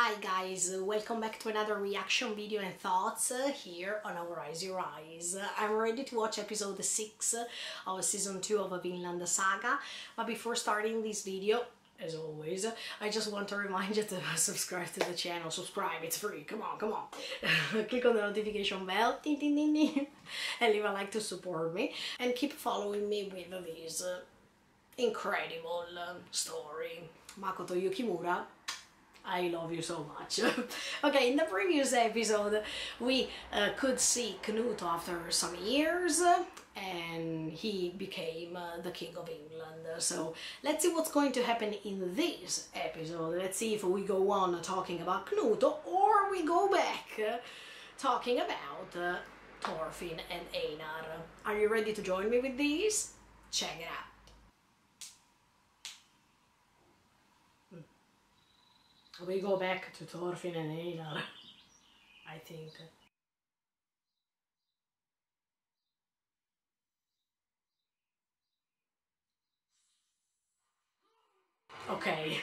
Hi guys, welcome back to another reaction video and thoughts here on Our Eyes Your Eyes. I'm ready to watch episode 6 of season 2 of Vinland Saga, but before starting this video, as always, I just want to remind you to subscribe to the channel. Subscribe, it's free, come on. Click on the notification bell, ding, ding, ding, ding, and leave a like to support me, and keep following me with this incredible story. Makoto Yukimura, I love you so much. Okay, in the previous episode we could see Knut after some years and he became the King of England. So let's see what's going to happen in this episode. Let's see if we go on talking about Knut or we go back talking about Thorfinn and Einar. Are you ready to join me with this? Check it out. We go back to Thorfinn and Einar, I think. Okay.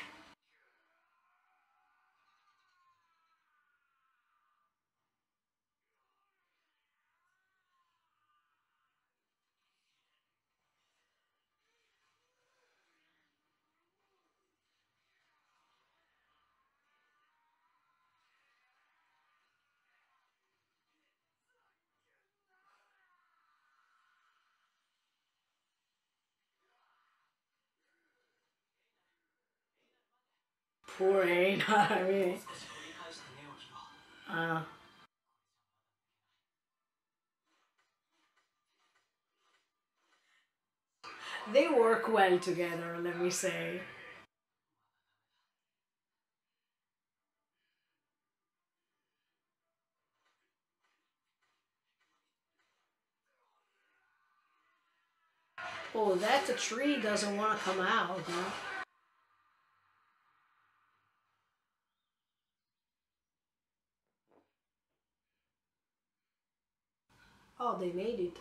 Poor Einar, I mean. Uh, they work well together, let me say. Oh, that tree doesn't want to come out, huh? Oh, they made it.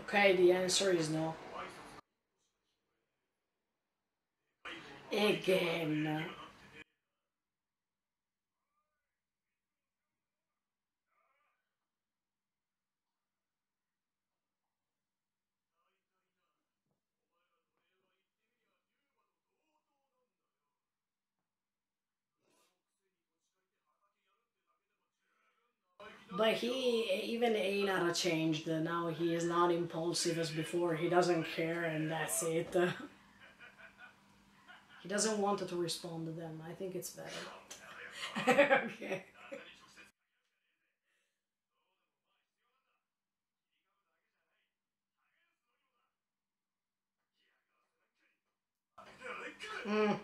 Okay, the answer is no. Again. But even Einar changed. Now he is not impulsive as before. He doesn't care and that's it. He doesn't want to respond to them. I think it's better. Okay. Mm.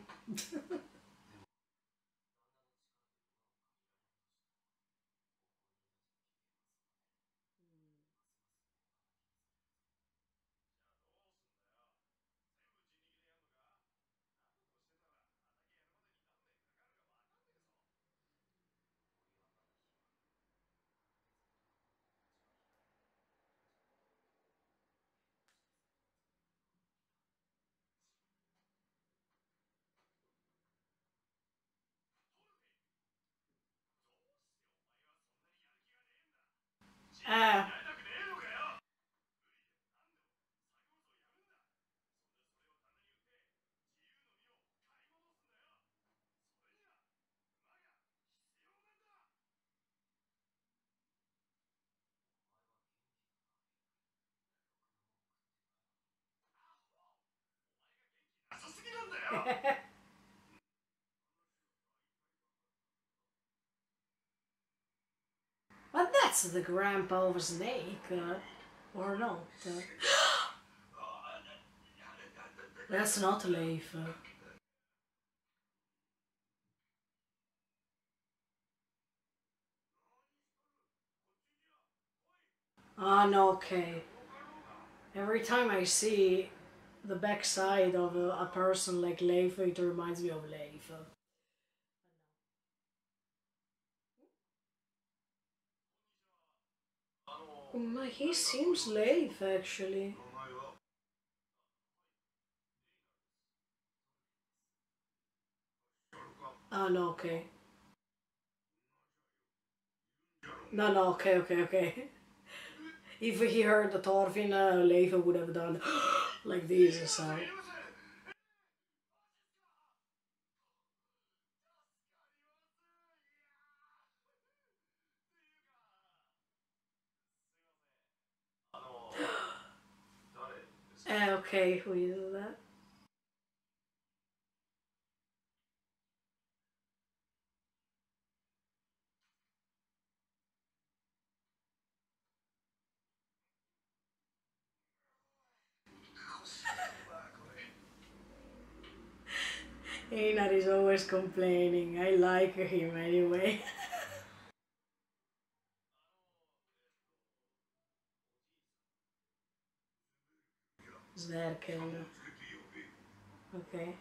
But that's the grandpa of a snake, or not? That's not Leif. Ah, no, okay. Every time I see the backside of a person like Leif, it reminds me of Leif. He seems Leif, actually. Ah, no, okay. No, no, okay, okay, okay. If he heard the Thorfinn, Leif would have done like this, so... okay, who is that? Einar is always complaining. I like him anyway. Zwerkel. Okay.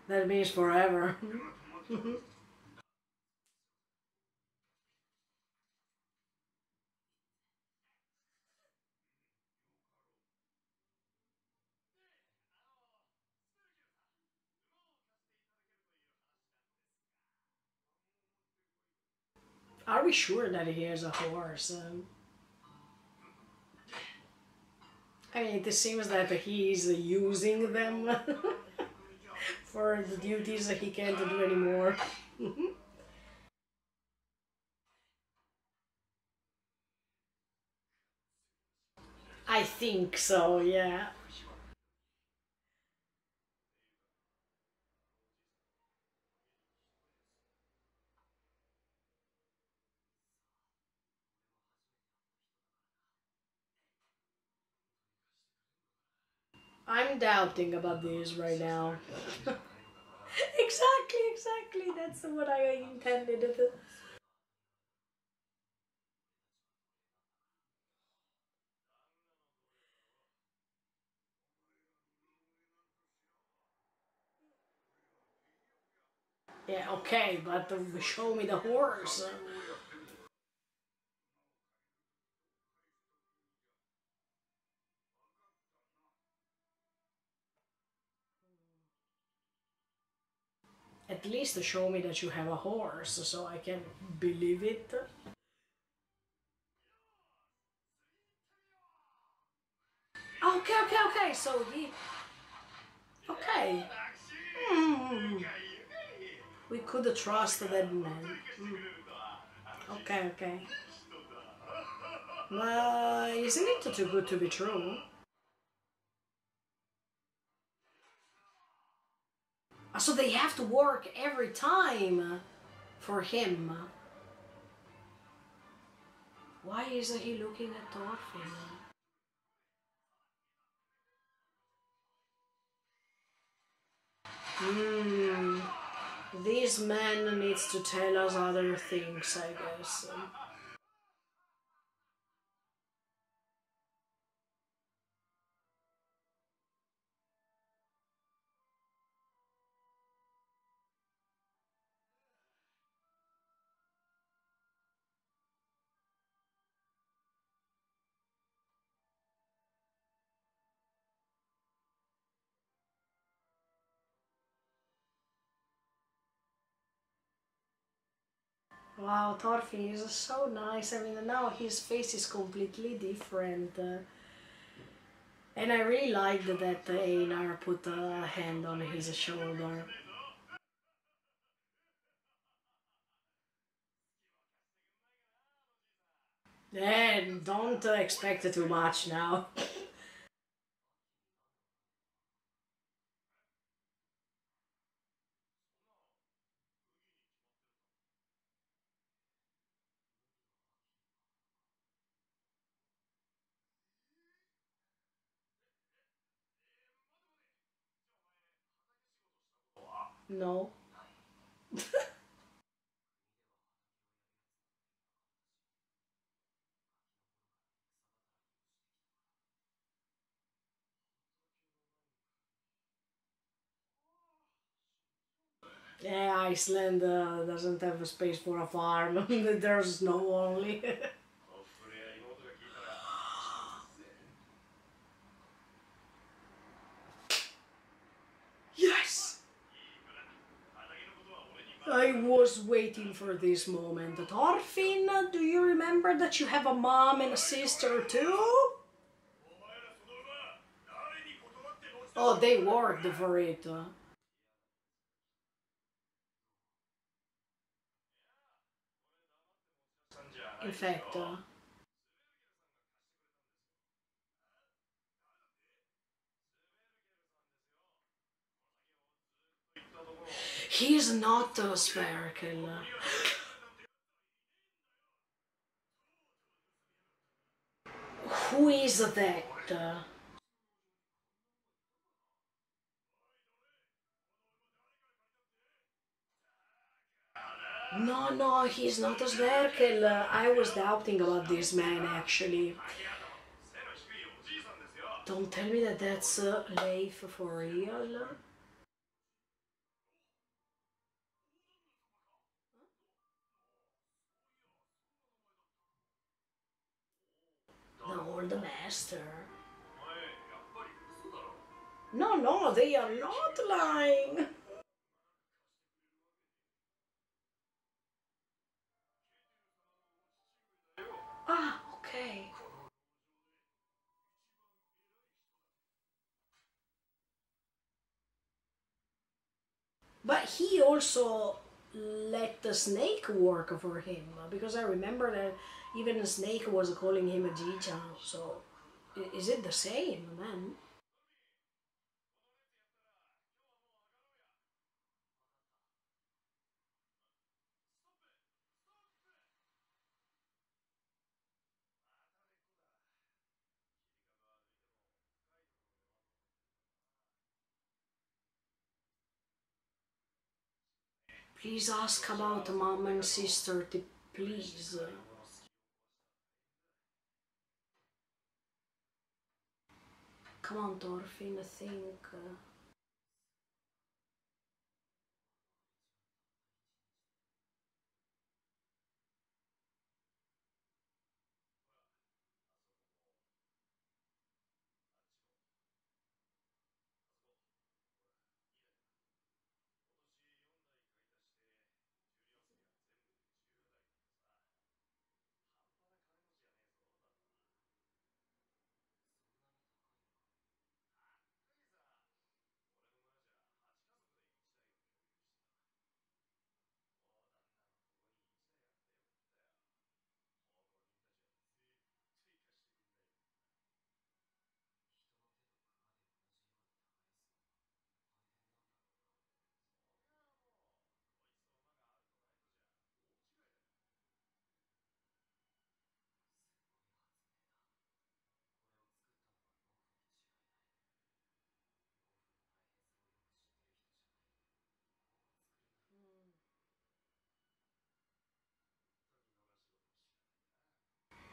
That means forever. Are we sure that he has a horse? I mean, it seems that he's using them for the duties that he can't do anymore. I think so, yeah. I'm doubting about this right now. Exactly, exactly. That's what I intended. Yeah, okay, but show me the horse. At least show me that you have a horse so I can believe it. Okay, okay, okay. So he. Okay. Hmm. We could trust that man. Mm. Okay, okay. Isn't it too good to be true? So they have to work every time for him. Why isn't he looking at Thorfinn? Hmm. This man needs to tell us other things, I guess. Wow, Thorfinn is so nice. I mean, now his face is completely different. And I really liked that Einar put a hand on his shoulder. Don't expect too much now. No. Yeah, Iceland doesn't have a space for a farm. There's snow only. Yes! I was waiting for this moment. Thorfinn, do you remember that you have a mom and a sister too? Oh, they worked for it. In fact, he's not a spherical. Who is that? No, no, he's not a Sverkel. I was doubting about this man actually. Don't tell me that that's Leif for real. The old master. No, no, they are not lying. Ah, okay. But he also let the snake work for him because I remember that even the snake was calling him a Jija. So, is it the same, man? Please ask about mom and sister, please. Come on, Thorfinn, think.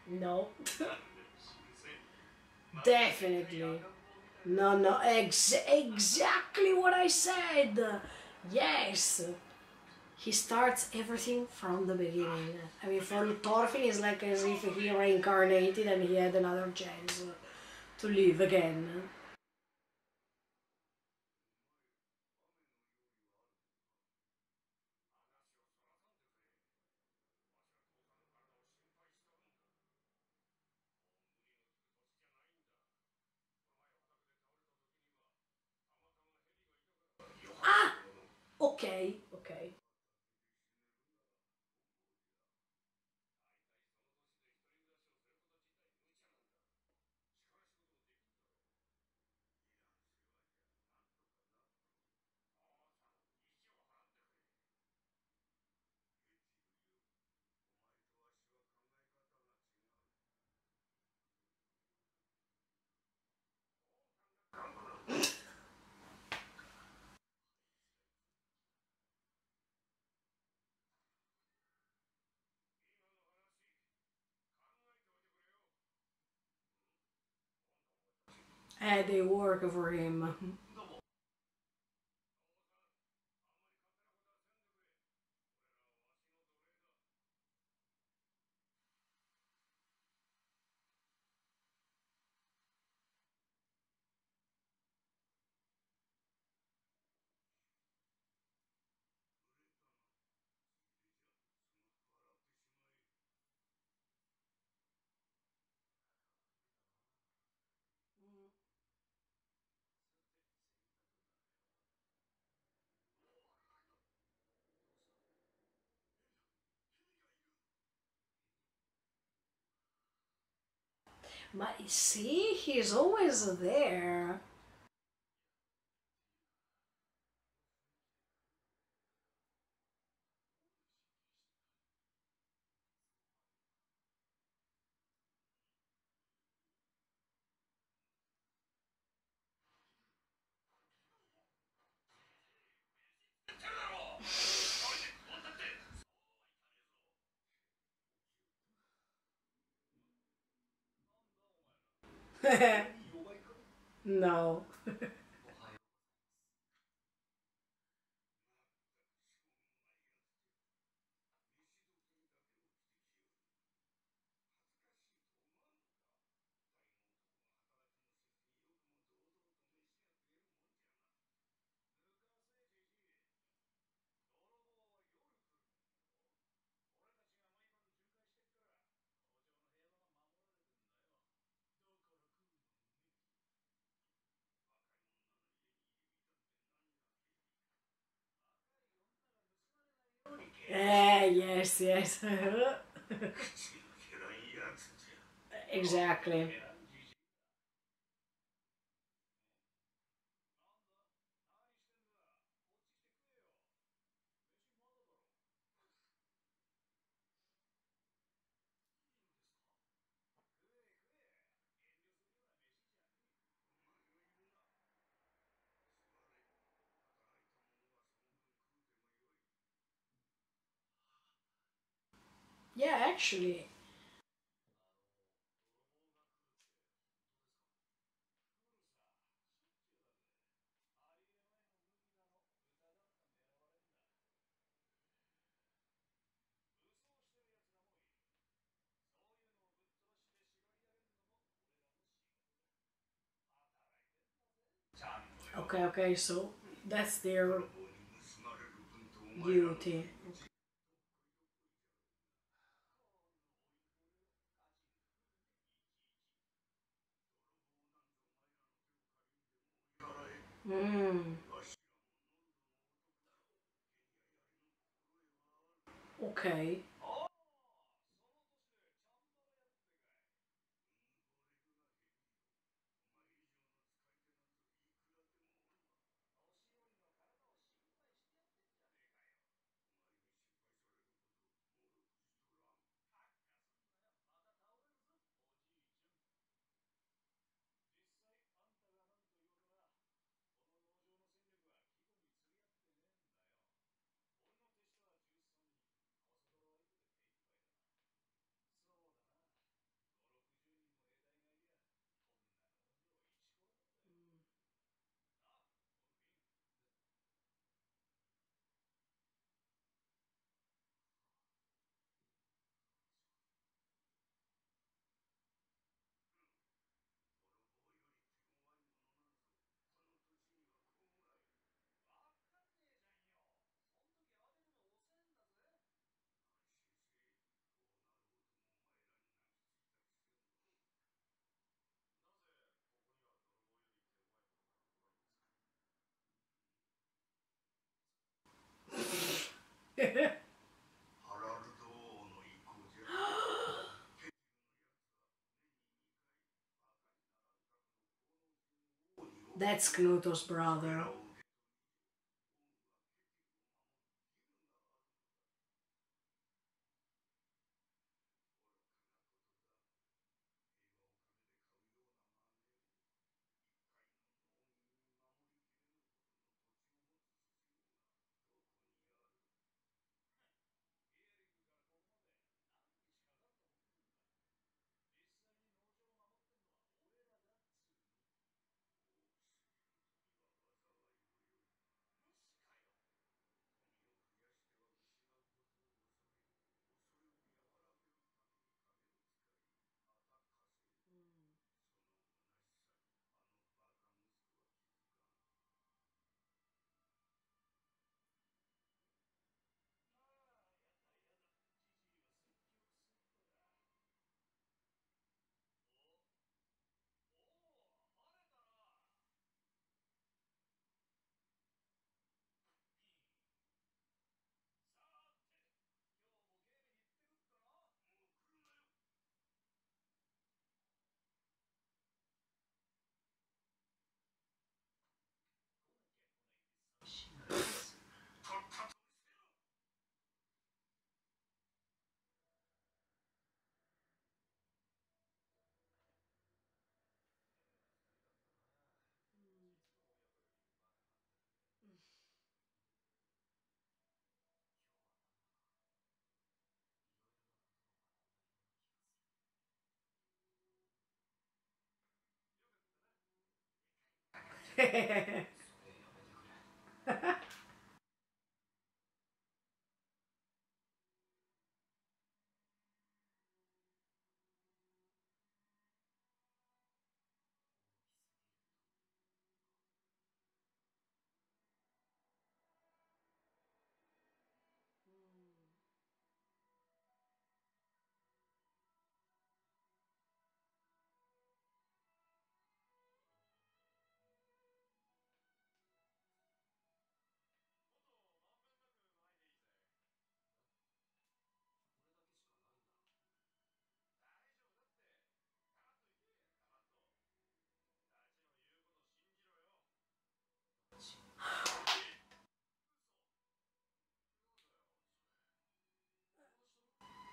No. Definitely. No, no, exactly what I said. Yes. He starts everything from the beginning. I mean, for Thorfinn, it's like as if he reincarnated and he had another chance to live again. Ah, okay, okay. They work for him. But see, he's always there. No. Yes, yes. Exactly. Yeah, actually. Okay, okay, so that's their duty. Mm, okay. That's Knuto's brother.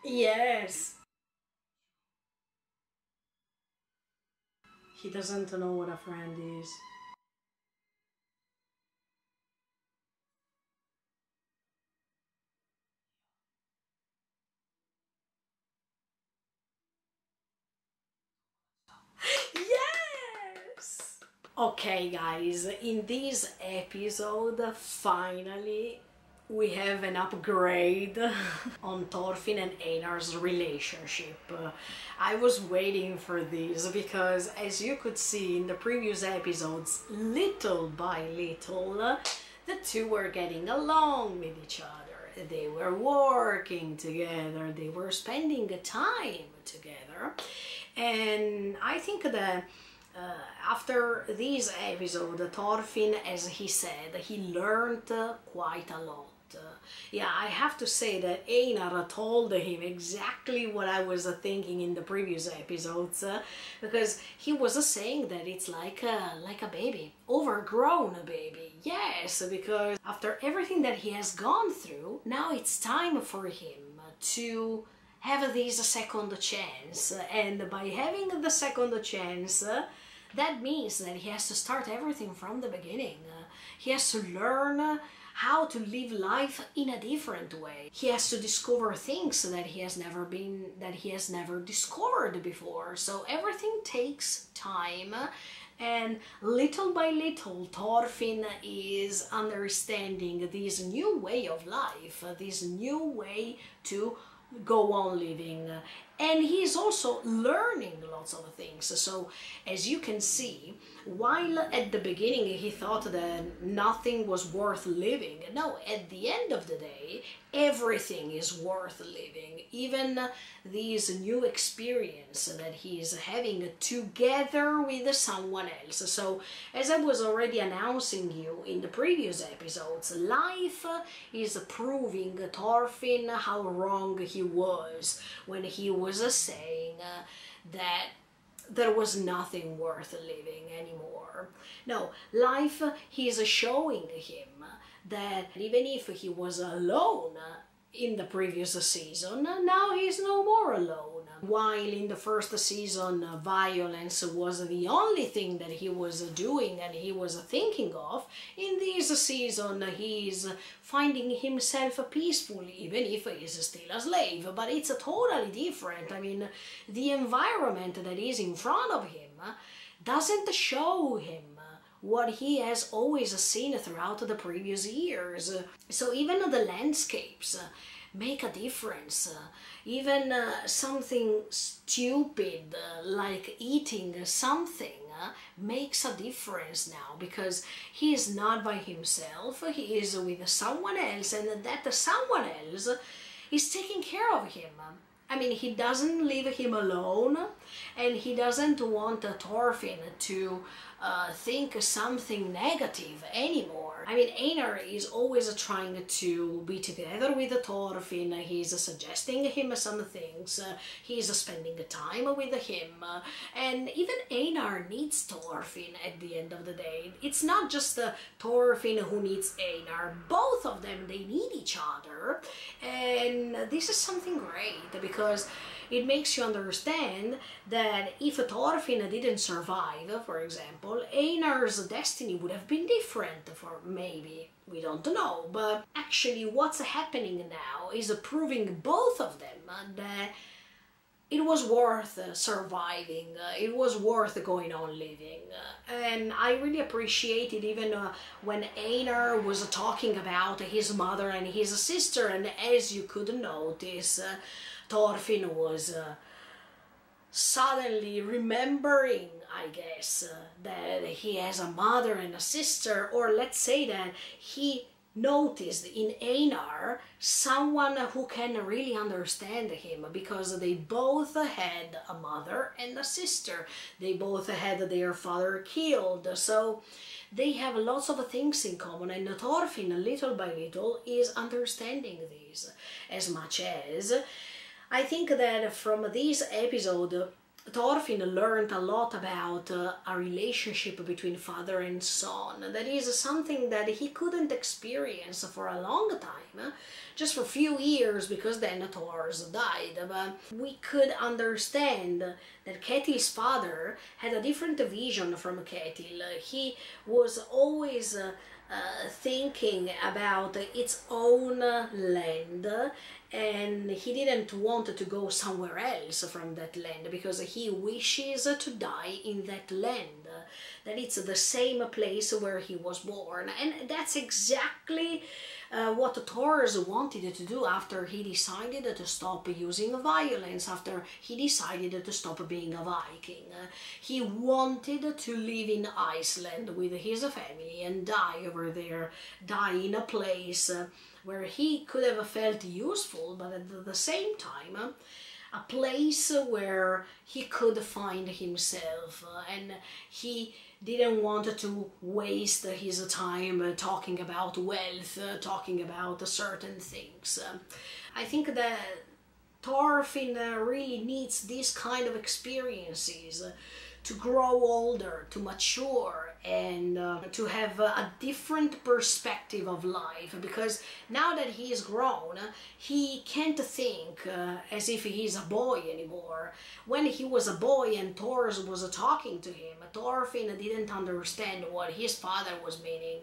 Yes. He doesn't know what a friend is. Yes! Okay, guys, in this episode, finally, we have an upgrade on Thorfinn and Einar's relationship. I was waiting for this because, as you could see in the previous episodes, little by little, the two were getting along with each other. They were working together, they were spending time together, and I think that after this episode, Thorfinn, as he said, he learned quite a lot. Yeah, I have to say that Einar told him exactly what I was thinking in the previous episodes, because he was saying that it's like a baby, overgrown baby. Yes, because after everything that he has gone through, now it's time for him to have this second chance, and by having the second chance, that means that he has to start everything from the beginning. He has to learn how to live life in a different way. He has to discover things that he has never discovered before. So everything takes time, and little by little Thorfinn is understanding this new way of life, this new way to go on living, and he's also learning lots of things. So as you can see, while at the beginning he thought that nothing was worth living, no, at the end of the day everything is worth living, even this new experience that he's having together with someone else. So as I was already announcing you in the previous episodes, life is proving Thorfinn how wrong he was when he was saying that there was nothing worth living anymore. No, life is showing him that even if he was alone in the previous season, now he's no more alone. While in the first season violence was the only thing that he was doing and he was thinking of, in this season he's finding himself peaceful, even if he's still a slave. But it's totally different. I mean, the environment that is in front of him doesn't show him what he has always seen throughout the previous years. So even the landscapes make a difference. Even something stupid like eating something makes a difference now, because he is not by himself, he is with someone else, and that someone else is taking care of him. I mean, he doesn't leave him alone, and he doesn't want Thorfinn to think something negative anymore. I mean, Einar is always trying to be together with Thorfinn, he's suggesting him some things, he's spending time with him, and even Einar needs Thorfinn at the end of the day. It's not just Thorfinn who needs Einar, both of them, they need each other, and this is something great, because it makes you understand that if Thorfinn didn't survive, for example, Einar's destiny would have been different, for maybe, we don't know. But actually what's happening now is proving both of them that it was worth surviving, it was worth going on living. And I really appreciated even when Einar was talking about his mother and his sister, and as you could notice, Thorfinn was suddenly remembering, I guess, that he has a mother and a sister, or let's say that he noticed in Einar someone who can really understand him, because they both had a mother and a sister. They both had their father killed, so they have lots of things in common, and Thorfinn, little by little, is understanding these. As much as I think that from this episode, Thorfinn learned a lot about a relationship between father and son. That is something that he couldn't experience for a long time, just for a few years, because then Thor's died. But we could understand that Ketil's father had a different vision from Ketil. He was always thinking about its own land, and he didn't want to go somewhere else from that land, because he wishes to die in that land, that it's the same place where he was born. And that's exactly what Thors wanted to do after he decided to stop using violence, after he decided to stop being a Viking. He wanted to live in Iceland with his family and die over there, die in a place where he could have felt useful, but at the same time, a place where he could find himself, and he didn't want to waste his time talking about wealth, talking about certain things. I think that Thorfinn really needs these kind of experiences to grow older, to mature, and to have a different perspective of life, because now that he is grown, he can't think as if he's a boy anymore. When he was a boy and Thor was talking to him, Thorfinn didn't understand what his father was meaning,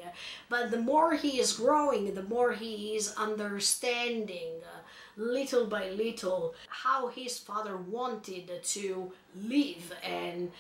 but the more he is growing, the more he is understanding little by little how his father wanted to live, and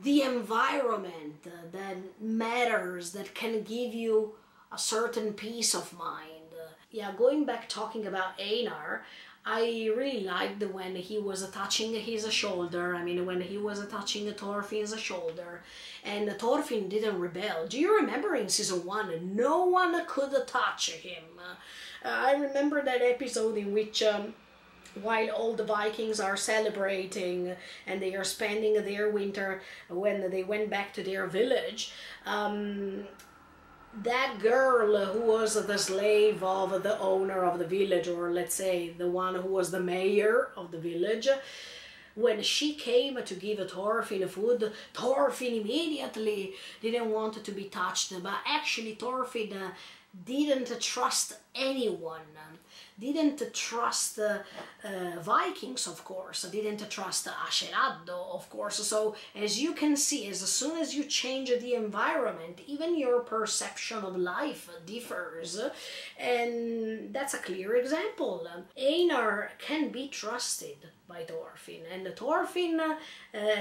the environment that matters, that can give you a certain peace of mind. Yeah, going back talking about Einar, I really liked when he was touching his shoulder. I mean, when he was touching Thorfinn's shoulder, and Thorfinn didn't rebel. Do you remember in season 1, no one could touch him? I remember that episode in which while all the Vikings are celebrating and they are spending their winter, when they went back to their village, that girl who was the slave of the owner of the village, or let's say the one who was the mayor of the village, when she came to give Thorfinn food, Thorfinn immediately didn't want to be touched. But actually Thorfinn didn't trust anyone, didn't trust Vikings, of course, didn't trust Aşerado, of course. So as you can see, as soon as you change the environment, even your perception of life differs, and that's a clear example. Einar can be trusted by Thorfinn, and Thorfinn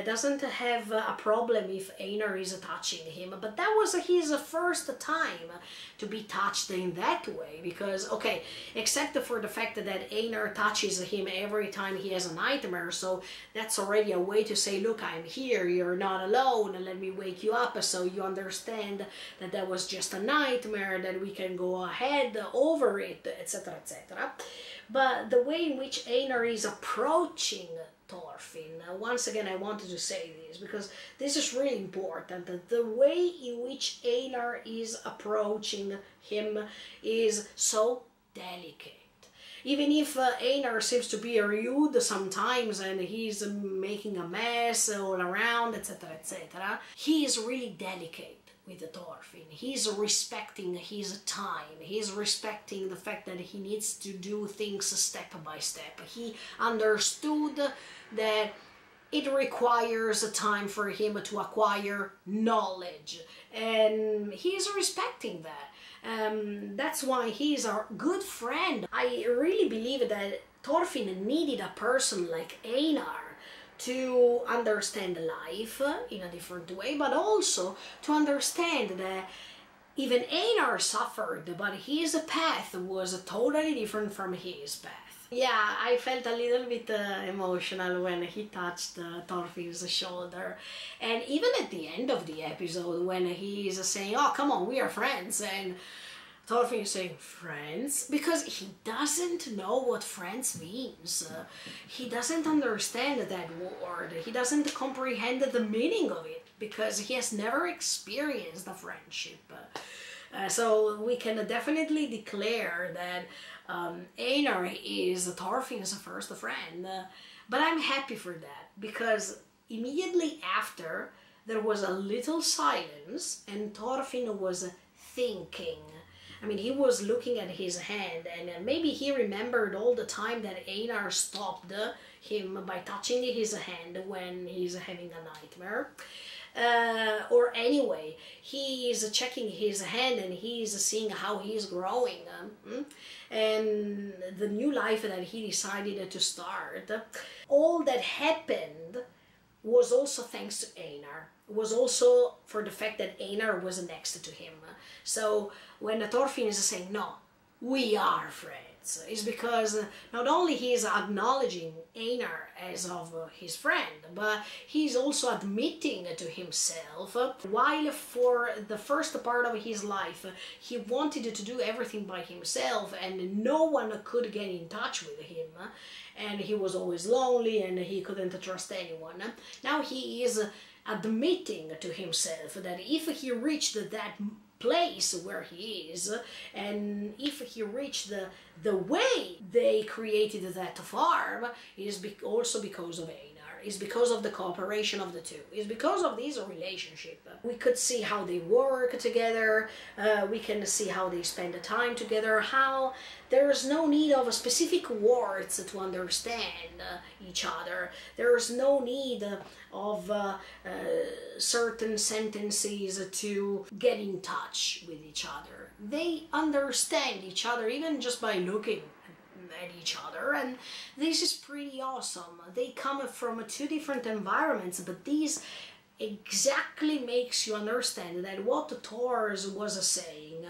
doesn't have a problem if Einar is touching him, but that was his first time to be touched in that way, because, okay, except for the fact that Einar touches him every time he has a nightmare, so that's already a way to say, look, I'm here, you're not alone, let me wake you up, so you understand that that was just a nightmare, that we can go ahead over it, etc., etc. But the way in which Einar is approaching Thorfinn, once again I wanted to say this because this is really important, that the way in which Einar is approaching him is so delicate. Even if Einar seems to be rude sometimes and he's making a mess all around, etc., etc., he is really delicate with Thorfinn. He's respecting his time. He's respecting the fact that he needs to do things step by step. He understood that it requires time for him to acquire knowledge, and he's respecting that. That's why he's a good friend. I really believe that Thorfinn needed a person like Einar to understand life in a different way, but also to understand that even Einar suffered, but his path was totally different from his path. Yeah, I felt a little bit emotional when he touched Thorfinn's shoulder. And even at the end of the episode, when he is saying, oh, come on, we are friends, and Thorfinn is saying, friends? Because he doesn't know what friends means. He doesn't understand that word. He doesn't comprehend the meaning of it, because he has never experienced a friendship. So we can definitely declare that Einar is Thorfinn's first friend. But I'm happy for that, because immediately after there was a little silence and Thorfinn was thinking. I mean, he was looking at his hand, and maybe he remembered all the time that Einar stopped him by touching his hand when he's having a nightmare. Or anyway, he is checking his hand and he's seeing how he's growing and the new life that he decided to start. All that happened was also thanks to Einar. It was also for the fact that Einar was next to him. So when Thorfinn is saying, no, we are friends, it's because not only he is acknowledging Einar as of his friend, but he's also admitting to himself, while for the first part of his life he wanted to do everything by himself and no one could get in touch with him, and he was always lonely and he couldn't trust anyone. Now he is admitting to himself that if he reached that place where he is, and if he reached the way they created that farm, is also because of Einar. It's because of the cooperation of the two. It's because of this relationship. We could see how they work together, we can see how they spend the time together, how there's no need of specific words to understand each other. There's no need of certain sentences to get in touch with each other. They understand each other even just by looking at each other, and this is pretty awesome. They come from two different environments, but these exactly makes you understand that what Thors was saying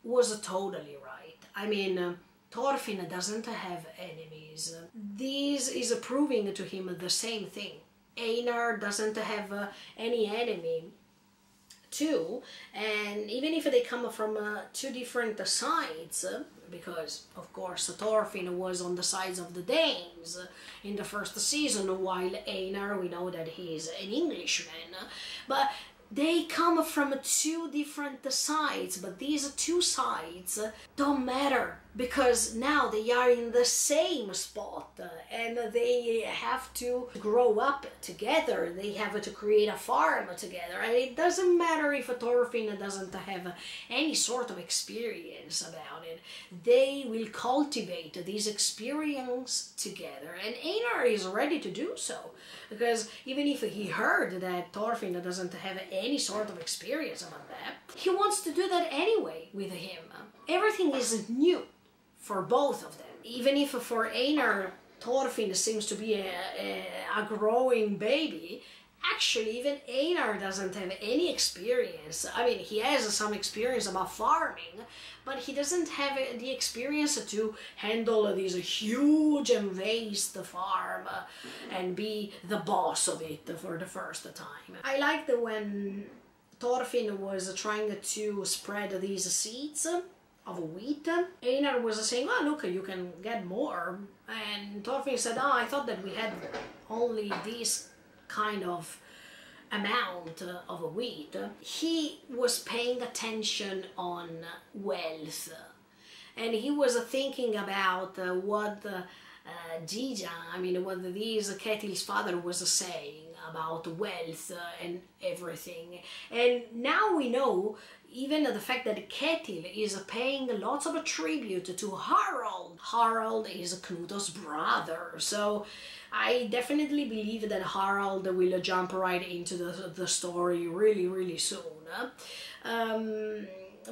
was totally right. I mean, Thorfinn doesn't have enemies. This is proving to him the same thing. Einar doesn't have any enemy too, and even if they come from two different sides, because of course Thorfinn was on the sides of the Danes in the first season, while Einar, we know that he is an Englishman, but they come from two different sides, but these two sides don't matter, because now they are in the same spot and they have to grow up together, they have to create a farm together, and it doesn't matter if Thorfinn doesn't have any sort of experience about it. They will cultivate this experience together, and Einar is ready to do so, because even if he heard that Thorfinn doesn't have any sort of experience about that, he wants to do that anyway with him. Everything is new for both of them. Even if for Einar, Thorfinn seems to be a growing baby, actually even Einar doesn't have any experience. I mean, he has some experience about farming, but he doesn't have the experience to handle this huge and vast farm and be the boss of it for the first time. I liked when Thorfinn was trying to spread these seeds of wheat. Einar was saying, oh look, you can get more, and Thorfinn said, oh, I thought that we had only this kind of amount of wheat. He was paying attention on wealth, and he was thinking about what Gija, I mean what this Ketil's father was saying about wealth and everything. And now we know even the fact that Ketil is paying lots of tribute to Harald. Harald is Knut's brother, so I definitely believe that Harald will jump right into the story really, really soon.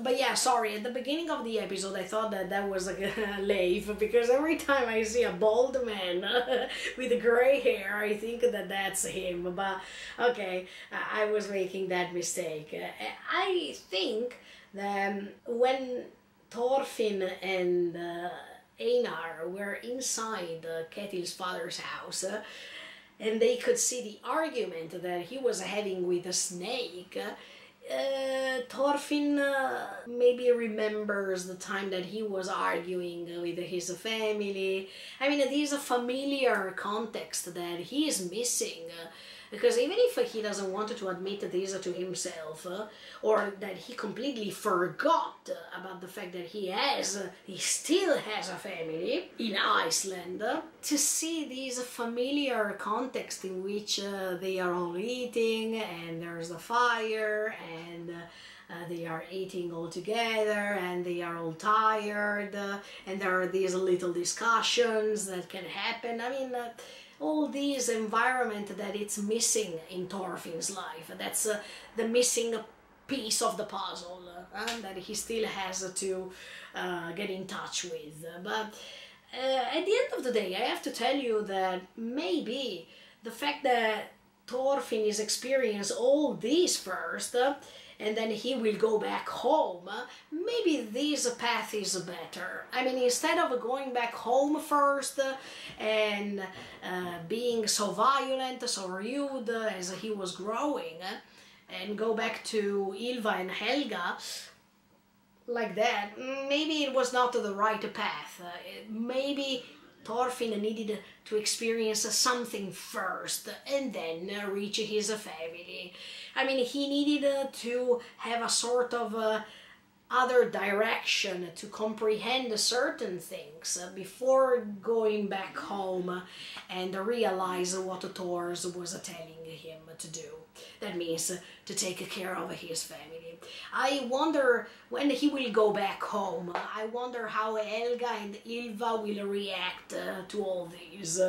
But yeah, sorry, at the beginning of the episode I thought that that was like Leif, because every time I see a bald man with grey hair, I think that that's him. But okay, I was making that mistake. I think that when Thorfinn and Einar were inside Ketil's father's house, and they could see the argument that he was having with the snake, Thorfinn maybe remembers the time that he was arguing with his family. I mean, it is a familiar context that he is missing. Because even if he doesn't want to admit this to himself, or that he completely forgot about the fact that he still has a family in Iceland, to see this familiar context in which they are all eating, and there's a fire, and they are eating all together, and they are all tired, and there are these little discussions that can happen. I mean, all this environment that it's missing in Thorfinn's life. That's the missing piece of the puzzle that he still has to get in touch with. But at the end of the day, I have to tell you that maybe the fact that Thorfinn is experiencing all this first, and then he will go back home, maybe this path is better. I mean, instead of going back home first and being so violent, so rude as he was growing, and go back to Ylva and Helga like that, maybe it was not the right path. Maybe Thorfinn needed to experience something first and then reach his family. I mean, he needed to have a sort of other direction to comprehend certain things before going back home and realize what Thors was telling him to do. That means to take care of his family. I wonder when he will go back home. I wonder how Helga and Ylva will react to all these.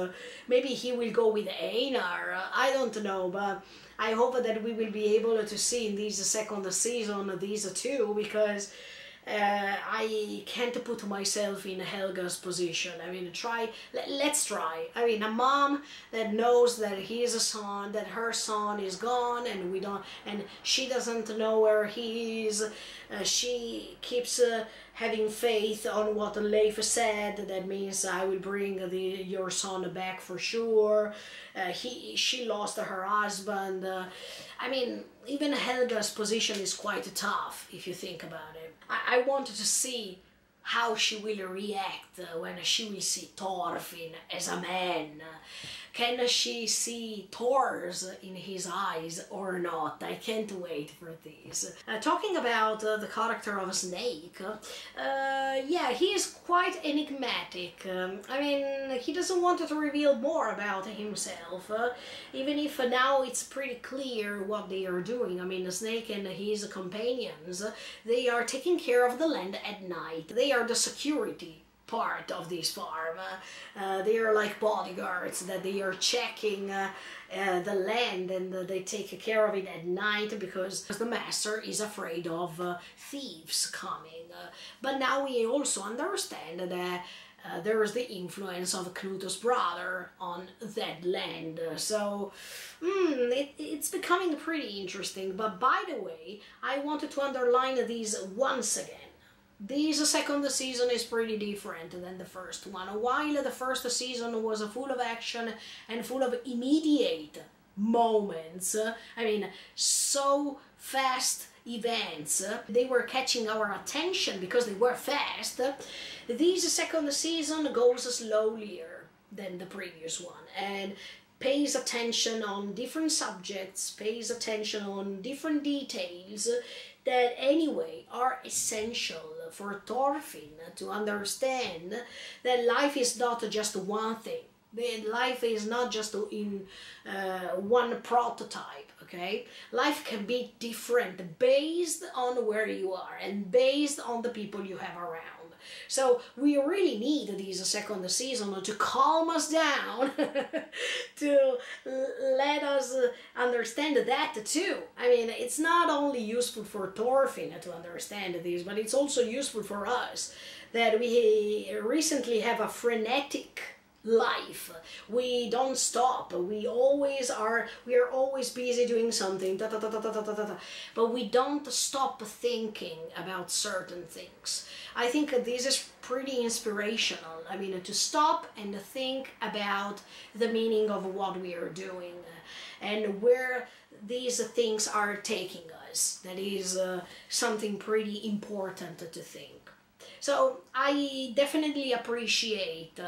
Maybe he will go with Einar. I don't know, but I hope that we will be able to see in this second season these two, because I can't put myself in Helga's position. I mean, let's try. I mean, a mom that knows that her son is gone, and she doesn't know where he is. She keeps having faith on what Leif said. That means I will bring your son back for sure. She lost her husband. I mean, even Helga's position is quite tough if you think about it. I wanted to see how she will react when she will see Thorfinn as a man. Can she see Thors in his eyes or not? I can't wait for this. Talking about the character of Snake, yeah, he is quite enigmatic. I mean, he doesn't want to reveal more about himself, even if now it's pretty clear what they are doing. I mean, Snake and his companions, they are taking care of the land at night. They are the security part of this farm. They are like bodyguards, that they are checking the land, and they take care of it at night because the master is afraid of thieves coming. But now we also understand that there is the influence of Knut's brother on that land. So it's becoming pretty interesting. But by the way, I wanted to underline this once again. This second season is pretty different than the first one. While the first season was full of action and full of immediate moments, I mean, so fast events, they were catching our attention because they were fast. This second season goes slowlier than the previous one and pays attention on different subjects, pays attention on different details that anyway are essential for Thorfinn to understand that life is not just one thing. Life is not just in one prototype, okay? Life can be different based on where you are and based on the people you have around. So we really need this second season to calm us down, to let us understand that too. I mean, it's not only useful for Thorfinn to understand this, but it's also useful for us, that we recently have a frenetic life. We don't stop. We are always busy doing something, but we don't stop thinking about certain things. I think this is pretty inspirational. I mean, to stop and think about the meaning of what we are doing and where these things are taking us. That is something pretty important to think. So I definitely appreciate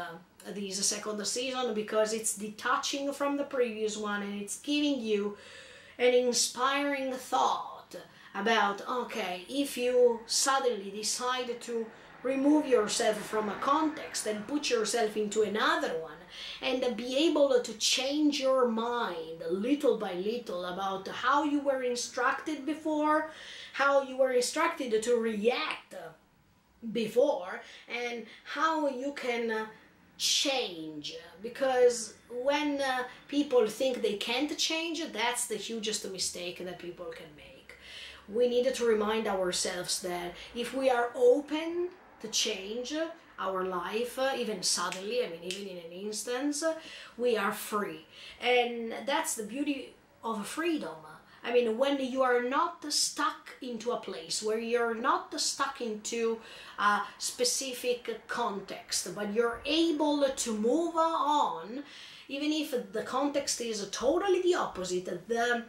this second season, because it's detaching from the previous one and it's giving you an inspiring thought about, okay, if you suddenly decide to remove yourself from a context and put yourself into another one and be able to change your mind little by little about how you were instructed before, how you were instructed to react before, and how you can change. Because when people think they can't change, that's the hugest mistake that people can make. We need to remind ourselves that if we are open to change our life, even suddenly, I mean, even in an instance, we are free. And that's the beauty of freedom. I mean, when you are not stuck into a place, where you're not stuck into a specific context, but you're able to move on, even if the context is totally the opposite, the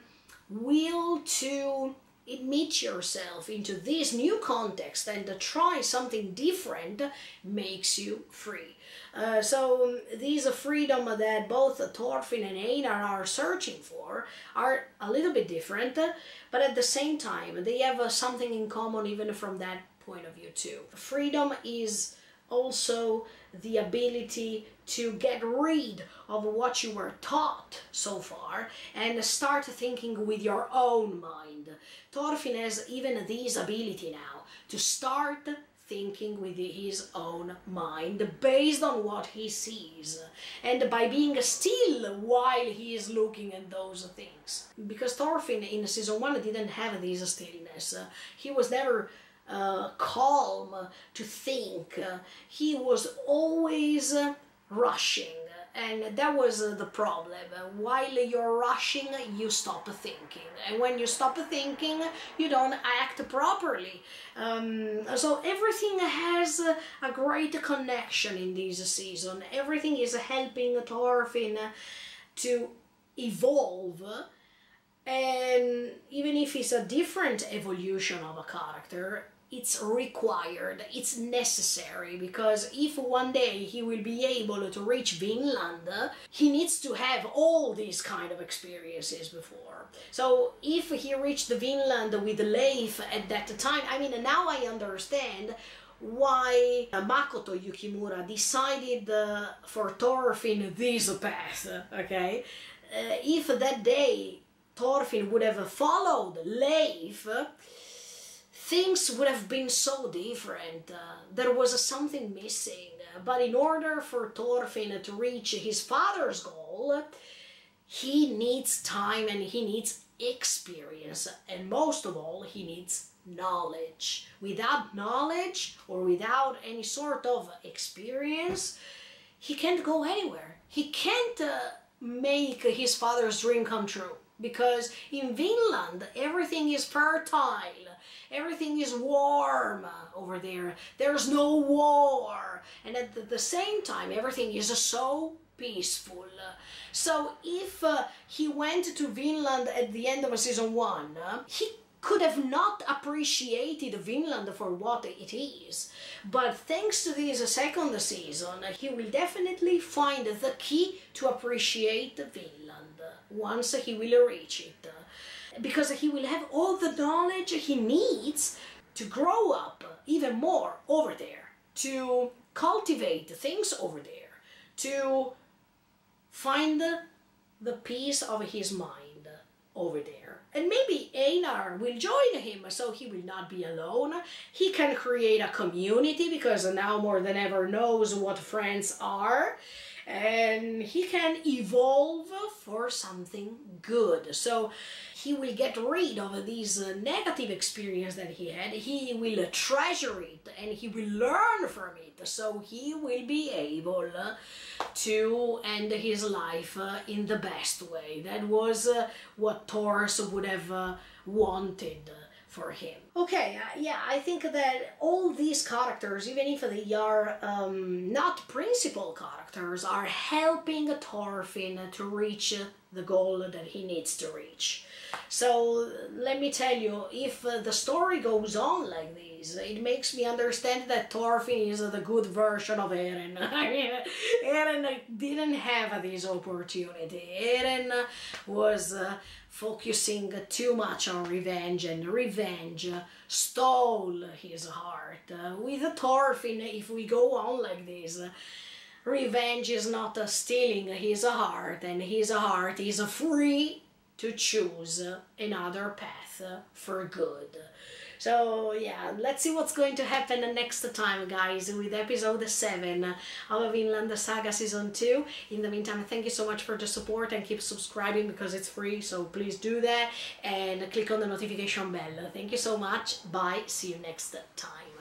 will to admit yourself into this new context and try something different makes you free. So this freedom that both Thorfinn and Einar are searching for are a little bit different, but at the same time they have something in common even from that point of view too. Freedom is also the ability to get rid of what you were taught so far and start thinking with your own mind. Thorfinn has even this ability now to start thinking with his own mind based on what he sees, and by being still while he is looking at those things. Because Thorfinn in season 1 didn't have this stillness. He was never calm to think. He was always rushing, and that was the problem. While you're rushing, you stop thinking, and when you stop thinking, you don't act properly. So everything has a great connection in this season. Everything is helping Thorfinn to evolve, and even if it's a different evolution of a character, it's required, it's necessary, because if one day he will be able to reach Vinland, he needs to have all these kind of experiences before. So if he reached Vinland with Leif at that time, I mean, now I understand why Makoto Yukimura decided for Thorfinn this path, okay? If that day Thorfinn would have followed Leif, things would have been so different. There was something missing. But in order for Thorfinn to reach his father's goal, he needs time and he needs experience. And most of all, he needs knowledge. Without knowledge or without any sort of experience, he can't go anywhere. He can't make his father's dream come true. Because in Vinland, everything is fertile. Everything is warm over there. There's no war. And at the same time, everything is so peaceful. So if he went to Vinland at the end of season 1, he could have not appreciated Vinland for what it is. But thanks to this second season, he will definitely find the key to appreciate Vinland once he will reach it. Because he will have all the knowledge he needs to grow up even more over there, to cultivate things over there, to find the peace of his mind over there. And maybe Einar will join him, so he will not be alone. He can create a community, because now more than ever knows what friends are. And he can evolve for something good. So he will get rid of these negative experience that he had. He will treasure it and he will learn from it. So he will be able to end his life in the best way. That was what Thors would have wanted for him. Okay, yeah, I think that all these characters, even if they are not principal characters, are helping Thorfinn to reach the goal that he needs to reach. So let me tell you, if the story goes on like this, it makes me understand that Thorfinn is the good version of Eren. I mean, Eren didn't have this opportunity. Eren was focusing too much on revenge, and revenge stole his heart. With Thorfinn, if we go on like this, revenge is not stealing his heart, and his heart is free to choose another path for good. So yeah, let's see what's going to happen next time, guys, with episode 7 of Vinland Saga season 2. In the meantime, thank you so much for the support, and keep subscribing because it's free, so please do that, and click on the notification bell. Thank you so much. Bye. See you next time.